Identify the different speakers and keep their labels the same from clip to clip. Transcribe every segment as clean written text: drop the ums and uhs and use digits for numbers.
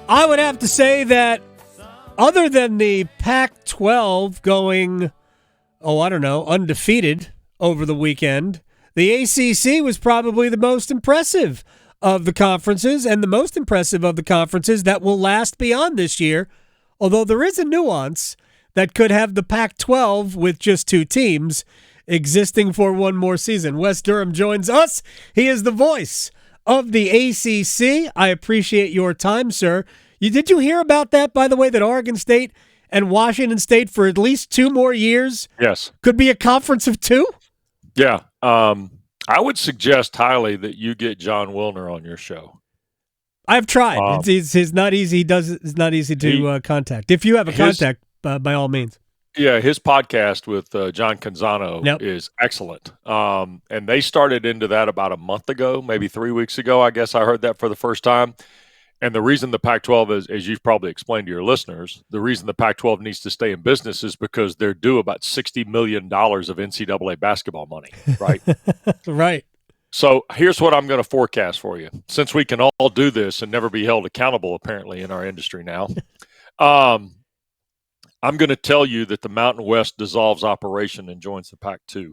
Speaker 1: I would have to say that other than the Pac-12 going, undefeated over the weekend, the ACC was probably the most impressive of the conferences and the most impressive of the conferences that will last beyond this year, although there is a nuance that could have the Pac-12 with just two teams existing for one more season. Wes Durham joins us. He is the voice of the ACC. I appreciate your time, sir. Did you hear about that, by the way, that Oregon State and Washington State for at least 2 more years could be a conference of 2?
Speaker 2: Yeah. I would suggest highly that you get John Wilner on your show.
Speaker 1: I've tried. It's not easy. It's not easy to contact. If you have a contact, by all means.
Speaker 2: Yeah, his podcast with John Canzano is excellent. And they started into that about a month ago, maybe 3 weeks ago. I guess I heard that for the first time. And the reason the Pac-12 is, as you've probably explained to your listeners, the reason the Pac-12 needs to stay in business is because they're due about $60 million of NCAA basketball money, right?
Speaker 1: Right.
Speaker 2: So here's what I'm going to forecast for you. Since we can all do this and never be held accountable, apparently, in our industry now, I'm going to tell you that the Mountain West dissolves operation and joins the Pac-2.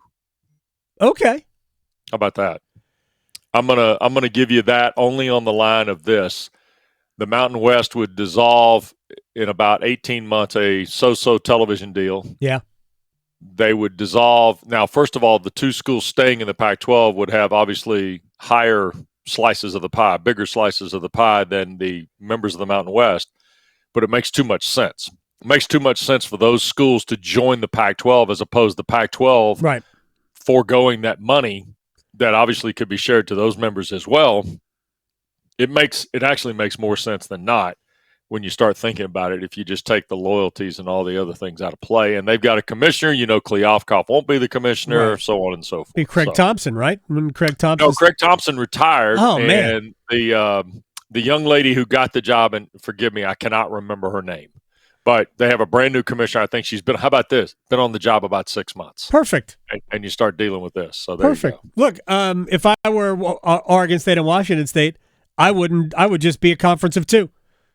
Speaker 1: Okay.
Speaker 2: How about that? I'm gonna give you that only on the line of this. The Mountain West would dissolve in about 18 months, a so-so television deal.
Speaker 1: Yeah.
Speaker 2: They would dissolve. Now, first of all, the 2 schools staying in the Pac-12 would have obviously higher slices of the pie, bigger slices of the pie than the members of the Mountain West, but it makes too much sense. It makes too much sense for those schools to join the Pac-12 as opposed to the Pac-12 foregoing that money that obviously could be shared to those members as well. It actually makes more sense than not when you start thinking about it if you just take the loyalties and all the other things out of play. And they've got a commissioner. Kleofkoff won't be the commissioner, so on and so forth.
Speaker 1: Be Craig Thompson, right? When Craig Thompson.
Speaker 2: No, Craig Thompson retired.
Speaker 1: Oh,
Speaker 2: man. And the young lady who got the job, and forgive me, I cannot remember her name, but they have a brand new commissioner. I think she's been, how about this? Been on the job about 6 months.
Speaker 1: Perfect.
Speaker 2: And you start dealing with this. So there
Speaker 1: Perfect.
Speaker 2: you go.
Speaker 1: Look, if I were Oregon State and Washington State, I would just be a conference of 2.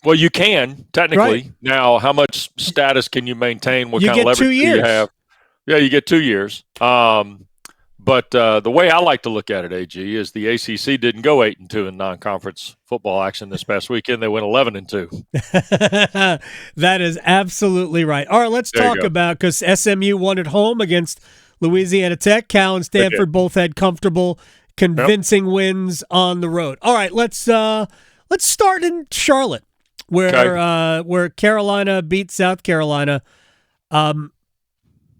Speaker 2: Well, you can, technically.
Speaker 1: Right.
Speaker 2: Now, how much status can you maintain? What
Speaker 1: you
Speaker 2: kind of leverage
Speaker 1: 2 years.
Speaker 2: do you have? Yeah, you get 2 years. But the way I like to look at it, AG, is the ACC didn't go 8-2 in non-conference football action this past weekend. They went 11-2.
Speaker 1: That is absolutely right. All right, let's talk about, because SMU won at home against Louisiana Tech. Cal and Stanford both had comfortable, convincing wins on the road. All right, let's start in Charlotte, where Carolina beat South Carolina.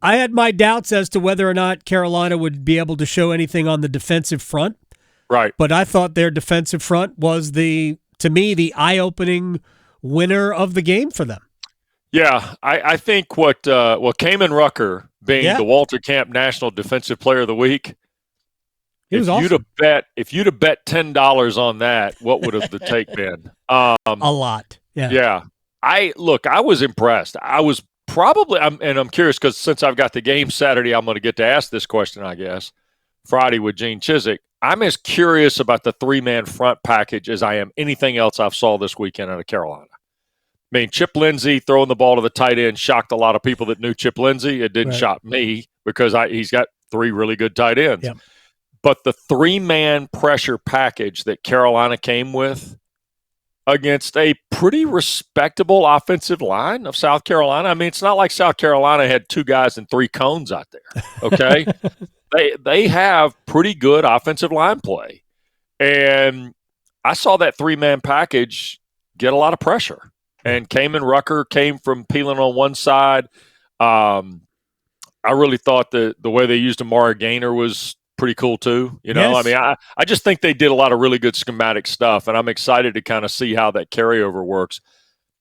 Speaker 1: I had my doubts as to whether or not Carolina would be able to show anything on the defensive front.
Speaker 2: Right.
Speaker 1: But I thought their defensive front was to me, the eye-opening winner of the game for them. Yeah,
Speaker 2: I think what Kamen Rucker being the Walter Camp National Defensive Player of the Week,
Speaker 1: If you'd have
Speaker 2: bet $10 on that, what would have the take been?
Speaker 1: A lot. Yeah.
Speaker 2: Yeah. I was impressed. I was I'm curious because since I've got the game Saturday, I'm going to get to ask this question, I guess, Friday with Gene Chizik. I'm as curious about the 3-man front package as I am anything else I've saw this weekend out of Carolina. I mean, Chip Lindsey throwing the ball to the tight end shocked a lot of people that knew Chip Lindsey. It didn't shock me because he's got 3 really good tight ends.
Speaker 1: Yep.
Speaker 2: But the 3-man pressure package that Carolina came with against a pretty respectable offensive line of South Carolina. I mean, it's not like South Carolina had 2 guys and 3 cones out there, okay? They have pretty good offensive line play. And I saw that 3-man package get a lot of pressure. And Kamen Rucker came from peeling on one side. I really thought that the way they used Amari Gaynor was pretty cool too. Yes. I mean, I just think they did a lot of really good schematic stuff, and I'm excited to kind of see how that carryover works.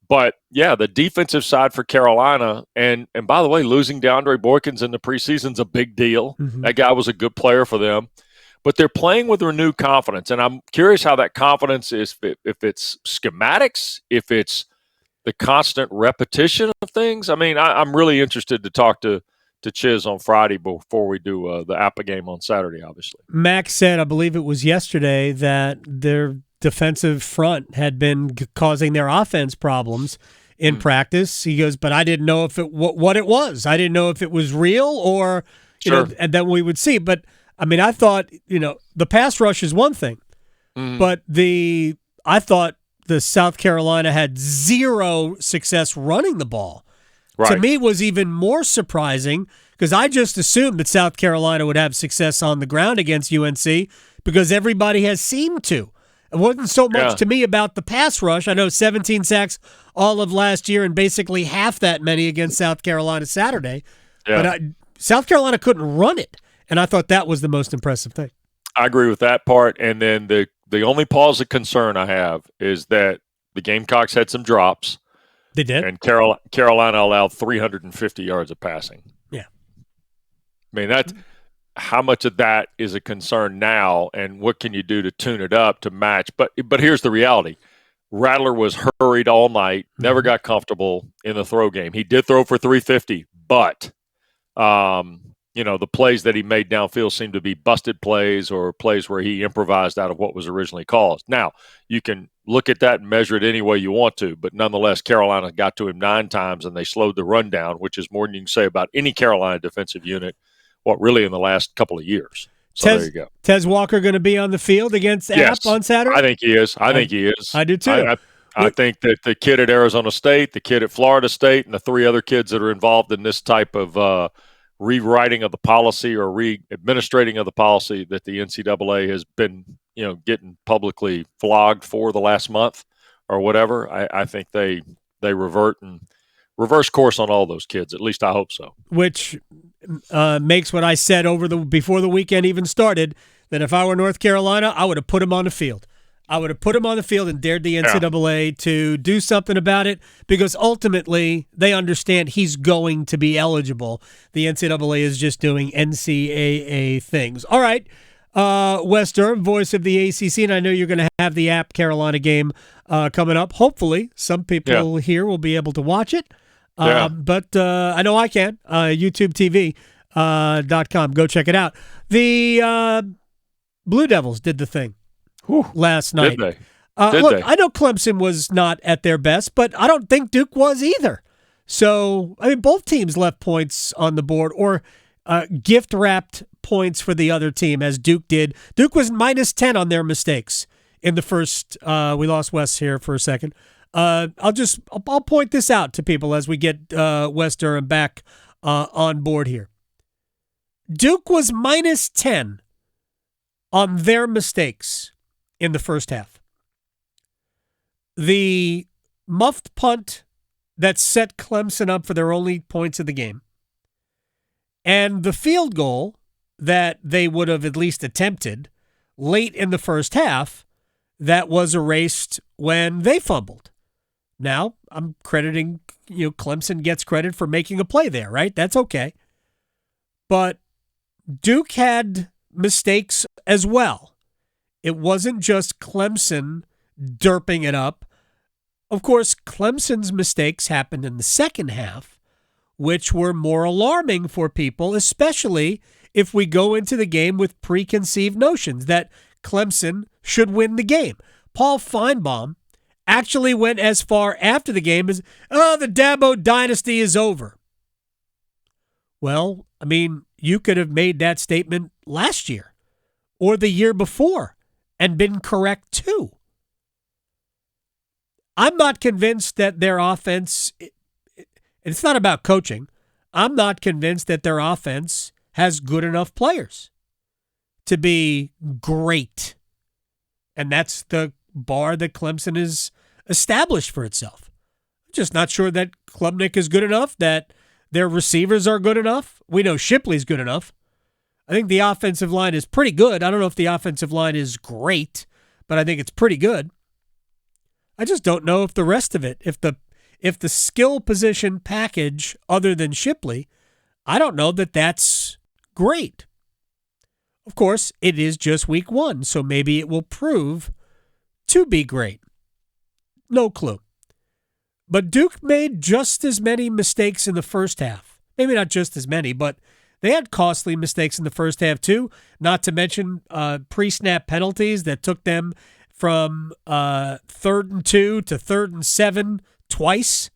Speaker 2: But yeah, the defensive side for Carolina, and by the way, losing DeAndre Boykins in the preseason is a big deal. Mm-hmm. That guy was a good player for them. But they're playing with renewed confidence, and I'm curious how that confidence is, if it's schematics, if it's the constant repetition of things. I mean, I'm really interested to talk to Chiz on Friday before we do the APA game on Saturday, obviously.
Speaker 1: Max said, I believe it was yesterday, that they're defensive front had been causing their offense problems in practice. He goes, but I didn't know if what it was. I didn't know if it was real or, you know, and then we would see. But, I mean, I thought, you know, the pass rush is one thing, but I thought the South Carolina had zero success running the ball. Right. To me, it was even more surprising because I just assumed that South Carolina would have success on the ground against UNC because everybody has seemed to. It wasn't so much to me about the pass rush. I know 17 sacks all of last year and basically half that many against South Carolina Saturday. Yeah. But South Carolina couldn't run it, and I thought that was the most impressive thing.
Speaker 2: I agree with that part. And then the only pause of concern I have is that the Gamecocks had some drops.
Speaker 1: They did.
Speaker 2: And Carolina allowed 350 yards of passing.
Speaker 1: Yeah.
Speaker 2: I mean, that's how much of that is a concern now, and what can you do to tune it up to match? But here's the reality. Rattler was hurried all night, never got comfortable in the throw game. He did throw for 350, but you know, the plays that he made downfield seemed to be busted plays or plays where he improvised out of what was originally called. Now, you can look at that and measure it any way you want to, but nonetheless, Carolina got to him 9 times and they slowed the run down, which is more than you can say about any Carolina defensive unit, really in the last couple of years. So there you go.
Speaker 1: Tess Walker going to be on the field against App on Saturday?
Speaker 2: I think he is. I
Speaker 1: do too.
Speaker 2: I think that the kid at Arizona State, the kid at Florida State, and the 3 other kids that are involved in this type of rewriting of the policy or re-administrating of the policy that the NCAA has been, you know, getting publicly flogged for the last month or whatever. I think they reverse course on all those kids. At least I hope so. Which
Speaker 1: makes what I said before the weekend even started, that if I were North Carolina, I would have put him on the field. I would have put him on the field and dared the NCAA to do something about it because ultimately they understand he's going to be eligible. The NCAA is just doing NCAA things. All right, Wes Durham, voice of the ACC, and I know you're going to have the App Carolina game coming up. Hopefully some people here will be able to watch it, but I know I can. YouTubeTV.com. Go check it out. The Blue Devils did the thing. Last night.
Speaker 2: Did they?
Speaker 1: I know Clemson was not at their best, but I don't think Duke was either. So, I mean, both teams left points on the board or gift-wrapped points for the other team, as Duke did. Duke was -10 on their mistakes in the first. We lost Wes here for a second. I'll point this out to people as we get Wes Durham back on board here. Duke was -10 on their mistakes in the first half. The muffed punt that set Clemson up for their only points of the game, and the field goal that they would have at least attempted late in the first half that was erased when they fumbled. Now, I'm crediting, Clemson gets credit for making a play there, right? That's okay. But Duke had mistakes as well. It wasn't just Clemson derping it up. Of course, Clemson's mistakes happened in the second half, which were more alarming for people, especially if we go into the game with preconceived notions that Clemson should win the game. Paul Feinbaum actually went as far after the game as, the Dabo dynasty is over. Well, I mean, you could have made that statement last year or the year before and been correct too. I'm not convinced that their offense, it's not about coaching. I'm not convinced that their offense has good enough players to be great. And that's the bar that Clemson has established for itself. I'm just not sure that Klubnik is good enough, that their receivers are good enough. We know Shipley's good enough. I think the offensive line is pretty good. I don't know if the offensive line is great, but I think it's pretty good. I just don't know if the rest of it, if the skill position package other than Shipley, I don't know that that's great. Of course, it is just week 1, so maybe it will prove to be great. No clue. But Duke made just as many mistakes in the first half. Maybe not just as many, but they had costly mistakes in the first half too, not to mention pre-snap penalties that took them from 3rd and 2 to 3rd and 7 twice,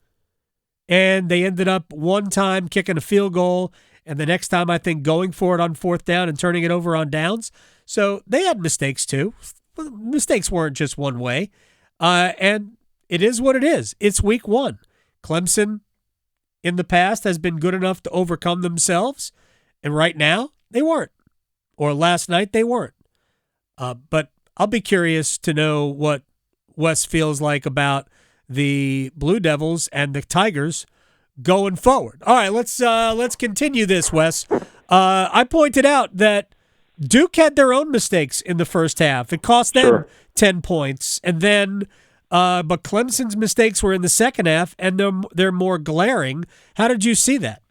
Speaker 1: and they ended up one time kicking a field goal, and the next time I think going for it on 4th down and turning it over on downs. So they had mistakes too. Mistakes weren't just one way, and it is what it is. It's week 1. Clemson in the past has been good enough to overcome themselves, and right now they weren't, or last night they weren't. But I'll be curious to know what Wes feels like about the Blue Devils and the Tigers going forward. All right, let's continue this, Wes. I pointed out that Duke had their own mistakes in the first half. It cost them 10 points, and then but Clemson's mistakes were in the second half, and they're more glaring. How did you see that?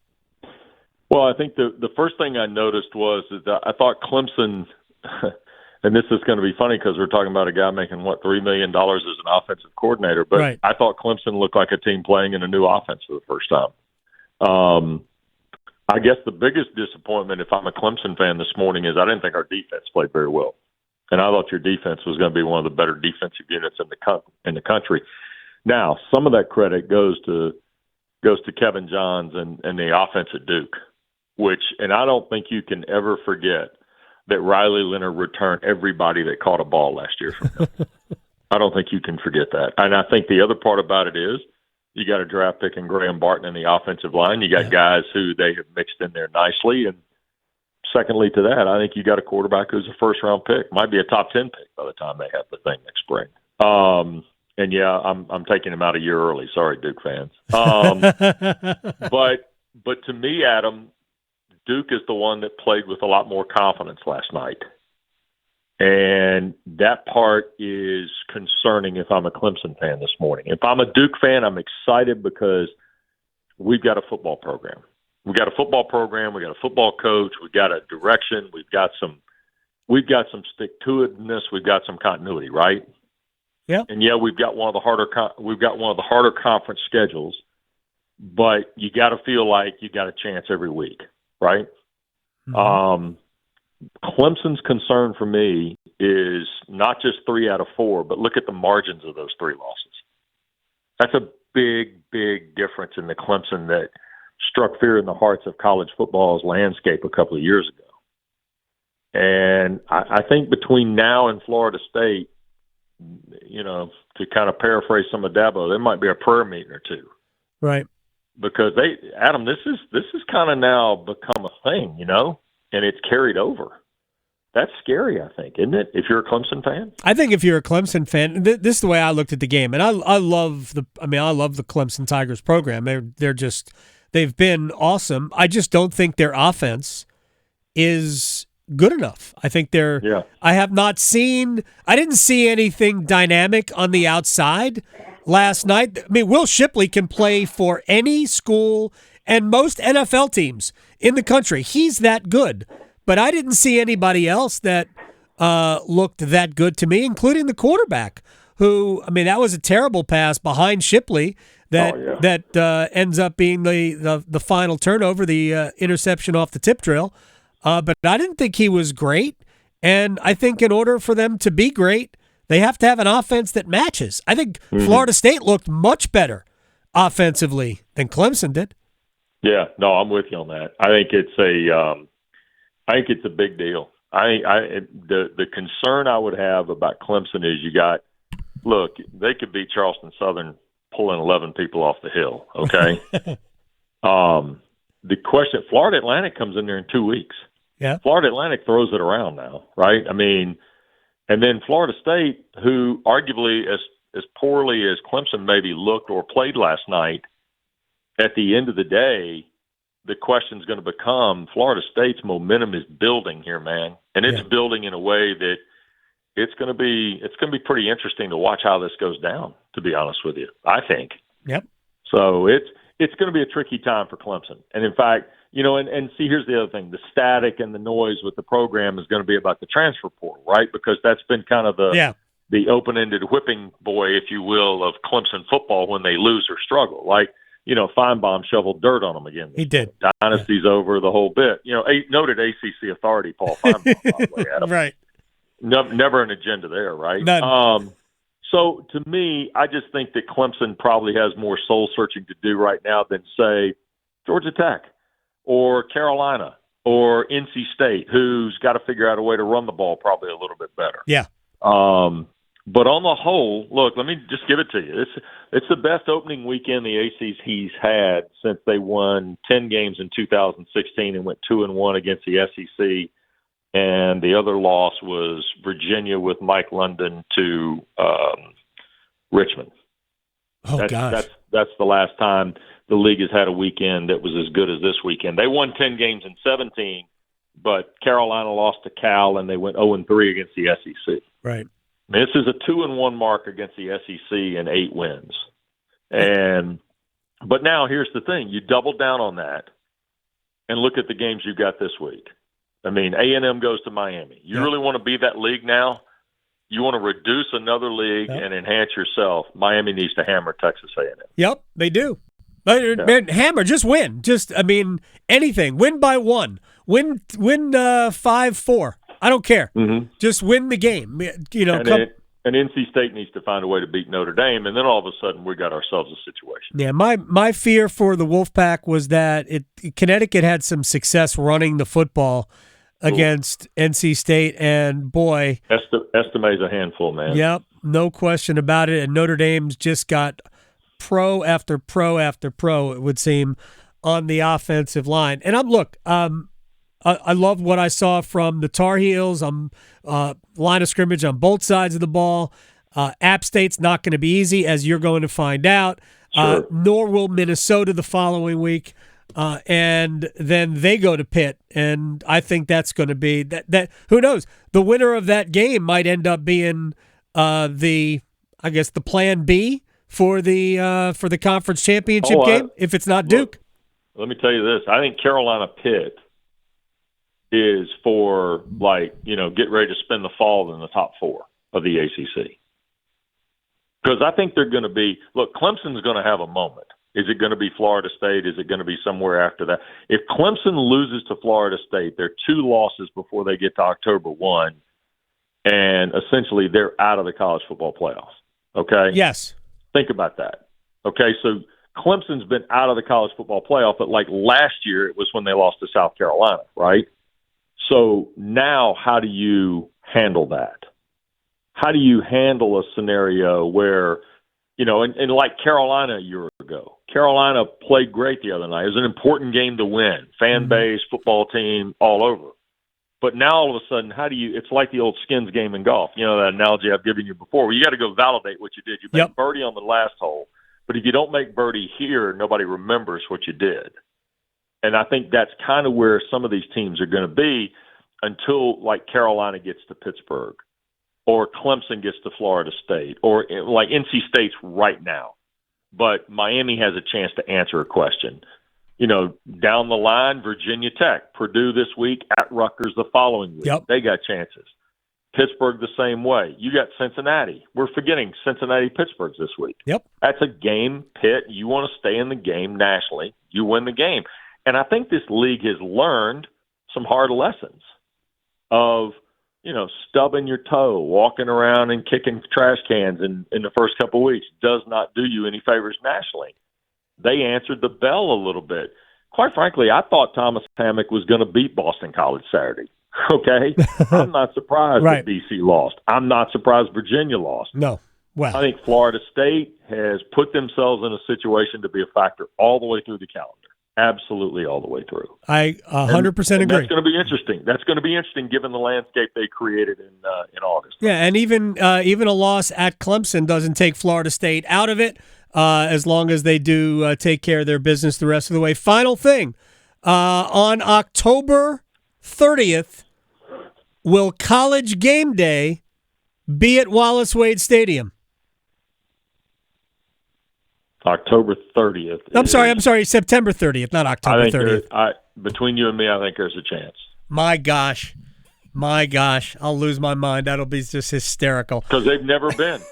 Speaker 3: Well, I think the first thing I noticed was that I thought Clemson, and this is going to be funny because we're talking about a guy making, $3 million as an offensive coordinator, but
Speaker 1: right.
Speaker 3: I thought Clemson looked like a team playing in a new offense for the first time. I guess the biggest disappointment, if I'm a Clemson fan this morning, is I didn't think our defense played very well. And I thought your defense was going to be one of the better defensive units in the country. Now, some of that credit goes to Kevin Johns and the offense at Duke, and I don't think you can ever forget that Riley Leonard returned everybody that caught a ball last year from him. I don't think you can forget that. And I think the other part about it is you got a draft pick in Graham Barton in the offensive line. You got guys who they have mixed in there nicely. And secondly to that, I think you got a quarterback who's a first-round pick. Might be a top 10 pick by the time they have the thing next spring. And, yeah, I'm taking him out a year early. Sorry, Duke fans. But to me, Adam, Duke is the one that played with a lot more confidence last night. And that part is concerning if I'm a Clemson fan this morning. If I'm a Duke fan, I'm excited because we've got a football program. We got a football program. We got a football coach. We got a direction. We've got some stick-to-itiveness. We've got some continuity, right?
Speaker 1: Yeah.
Speaker 3: And yeah, we've got one of the harder conference schedules, but you got to feel like you got a chance every week, right? Mm-hmm. Clemson's concern for me is not just 3 out of 4, but look at the margins of those 3 losses. That's a big, big difference in the Clemson that struck fear in the hearts of college football's landscape a couple of years ago. And I think between now and Florida State, to kind of paraphrase some of Dabo, there might be a prayer meeting or two.
Speaker 1: Right.
Speaker 3: Because Adam, this is kind of now become a thing, and it's carried over. That's scary, I think, isn't it? If you're a Clemson fan,
Speaker 1: I think if you're a Clemson fan, this is the way I looked at the game, and I love the Clemson Tigers program. They've been awesome. I just don't think their offense is good enough. I think I didn't see anything dynamic on the outside last night. I mean, Will Shipley can play for any school and most NFL teams in the country. He's that good. But I didn't see anybody else that looked that good to me, including the quarterback, who, that was a terrible pass behind Shipley that ends up being the final turnover, the interception off the tip drill. But I didn't think he was great. And I think in order for them to be great, they have to have an offense that matches. I think Florida State looked much better offensively than Clemson did.
Speaker 3: Yeah, no, I'm with you on that. I think it's a big deal. The concern I would have about Clemson is they could beat Charleston Southern pulling 11 people off the hill, okay? The question, Florida Atlantic comes in there in 2 weeks.
Speaker 1: Yeah.
Speaker 3: Florida Atlantic throws it around now, right? And then Florida State, who arguably as poorly as Clemson maybe looked or played last night, at the end of the day, the question is going to become Florida State's momentum is building here, man. And it's building in a way that it's going to be pretty interesting to watch how this goes down, to be honest with you, I think.
Speaker 1: Yep.
Speaker 3: So it's going to be a tricky time for Clemson. And in fact, and see, here's the other thing. The static and the noise with the program is going to be about the transfer portal, right? Because that's been kind of the open-ended whipping boy, if you will, of Clemson football when they lose or struggle. Like, Feinbaum shoveled dirt on them again.
Speaker 1: He did.
Speaker 3: Dynasty's over the whole bit. Noted ACC authority, Paul Feinbaum, by the way, Adam.
Speaker 1: Right.
Speaker 3: never an agenda there, right?
Speaker 1: None.
Speaker 3: So to me, I just think that Clemson probably has more soul searching to do right now than, say, Georgia Tech or Carolina or NC State, who's got to figure out a way to run the ball probably a little bit better.
Speaker 1: Yeah.
Speaker 3: But on the whole, look, let me just give it to you. It's the best opening weekend the ACC's had since they won 10 games in 2016 and went 2-1 against the SEC. And the other loss was Virginia with Mike London to Richmond.
Speaker 1: Gosh.
Speaker 3: That's the last time the league has had a weekend that was as good as this weekend. They won 10 games in 17, but Carolina lost to Cal, and they went 0-3 against the SEC.
Speaker 1: Right.
Speaker 3: I mean, this is a 2-1 mark against the SEC and 8 wins. But now here's the thing. You double down on that and look at the games you got this week. I mean, A&M goes to Miami. You really want to be that league now? You want to reduce another league and enhance yourself? Miami needs to hammer Texas A&M.
Speaker 1: Yep, they do. Man, hammer, just win. Anything. Win by 1. Win 5-4. I don't care.
Speaker 3: Mm-hmm.
Speaker 1: Just win the game.
Speaker 3: And NC State needs to find a way to beat Notre Dame, and then all of a sudden we got ourselves a situation.
Speaker 1: Yeah, my fear for the Wolfpack was that Connecticut had some success running the football against NC State, and boy,
Speaker 3: Estime's a handful, man.
Speaker 1: Yep, no question about it. And Notre Dame's just got pro after pro after pro, it would seem, on the offensive line. And I love what I saw from the Tar Heels on line of scrimmage on both sides of the ball. App State's not going to be easy, as you're going to find out.
Speaker 3: Sure.
Speaker 1: Nor will Minnesota the following week. And then they go to Pitt, and I think that's going to be that. Who knows? The winner of that game might end up being the plan B for the conference championship game if it's not Duke.
Speaker 3: Let me tell you this: I think Carolina Pitt is for get ready to spend the fall in the top 4 of the ACC, because I think they're going to be. Look, Clemson's going to have a moment. Is it going to be Florida State? Is it going to be somewhere after that? If Clemson loses to Florida State, they're 2 losses before they get to October 1, and essentially they're out of the college football playoffs. Okay?
Speaker 1: Yes.
Speaker 3: Think about that. Okay, so Clemson's been out of the college football playoff, but like last year it was when they lost to South Carolina, right? So now how do you handle that? How do you handle a scenario where, and like Carolina a year ago, Carolina played great the other night. It was an important game to win. Fan base, football team, all over. But now all of a sudden, it's like the old skins game in golf. You know, that analogy I've given you before, where you got to go validate what you did. You made birdie on the last hole, but if you don't make birdie here, nobody remembers what you did. And I think that's kind of where some of these teams are going to be until like Carolina gets to Pittsburgh or Clemson gets to Florida State or like NC State's right now. But Miami has a chance to answer a question. Down the line, Virginia Tech, Purdue this week, at Rutgers the following week.
Speaker 1: Yep.
Speaker 3: They got chances. Pittsburgh the same way. You got Cincinnati. We're forgetting Cincinnati-Pittsburgh's this week.
Speaker 1: Yep.
Speaker 3: That's a game, Pitt. You want to stay in the game nationally. You win the game. And I think this league has learned some hard lessons of, stubbing your toe, walking around and kicking trash cans in the first couple of weeks does not do you any favors nationally. They answered the bell a little bit. Quite frankly, I thought Thomas Hammock was going to beat Boston College Saturday. Okay? I'm not surprised that BC lost. I'm not surprised Virginia lost.
Speaker 1: No. Well,
Speaker 3: I think Florida State has put themselves in a situation to be a factor all the way through the calendar. Absolutely all the way through.
Speaker 1: I 100% agree.
Speaker 3: That's going to be interesting. That's going to be interesting given the landscape they created in August.
Speaker 1: Yeah, and even a loss at Clemson doesn't take Florida State out of it as long as they do take care of their business the rest of the way. Final thing, on October 30th, will College Game Day be at Wallace Wade Stadium?
Speaker 3: October 30th.
Speaker 1: I'm sorry, September 30th, not October 30th.
Speaker 3: Between you and me, I think there's a chance.
Speaker 1: My gosh, I'll lose my mind. That'll be just hysterical.
Speaker 3: Because they've never been.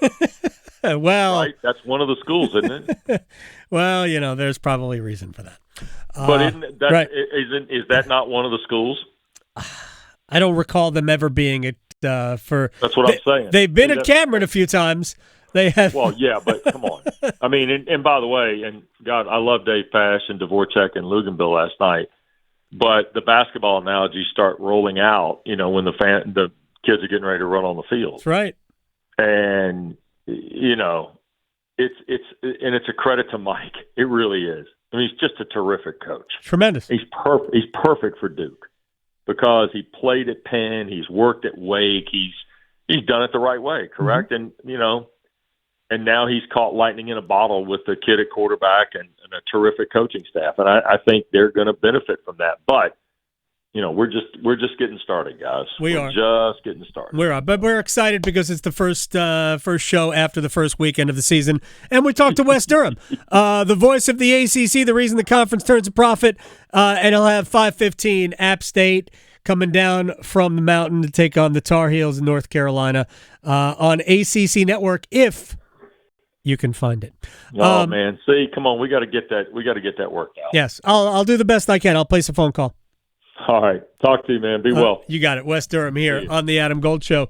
Speaker 1: Well,
Speaker 3: right? That's one of the schools, isn't it?
Speaker 1: Well, there's probably a reason for that.
Speaker 3: But is that not one of the schools?
Speaker 1: I don't recall them ever being for
Speaker 3: that's what I'm saying.
Speaker 1: They've been at Cameron a few times. They have.
Speaker 3: Well, yeah, but come on. I mean, and by the way, and God, I love Dave Pasch and Dvorak and Luganville last night. But the basketball analogies start rolling out, when the kids are getting ready to run on the field.
Speaker 1: That's right.
Speaker 3: And it's a credit to Mike. It really is. I mean, he's just a terrific coach.
Speaker 1: Tremendous.
Speaker 3: He's perfect for Duke because he played at Penn. He's worked at Wake. He's done it the right way, correct?
Speaker 1: Mm-hmm.
Speaker 3: And now he's caught lightning in a bottle with the kid at quarterback and a terrific coaching staff. And I think they're going to benefit from that. But, we're just getting started, guys. We're just getting started.
Speaker 1: But we're excited because it's the first show after the first weekend of the season. And we talked to Wes Durham, the voice of the ACC, the reason the conference turns a profit. And he'll have 5:15 App State coming down from the mountain to take on the Tar Heels in North Carolina on ACC Network if you can find it.
Speaker 3: Oh man, see, come on, we got to get that. We got to get that worked out.
Speaker 1: Yes, I'll do the best I can. I'll place a phone call.
Speaker 3: All right, talk to you, man. Be well.
Speaker 1: You got it. Wes Durham here on the Adam Gold Show.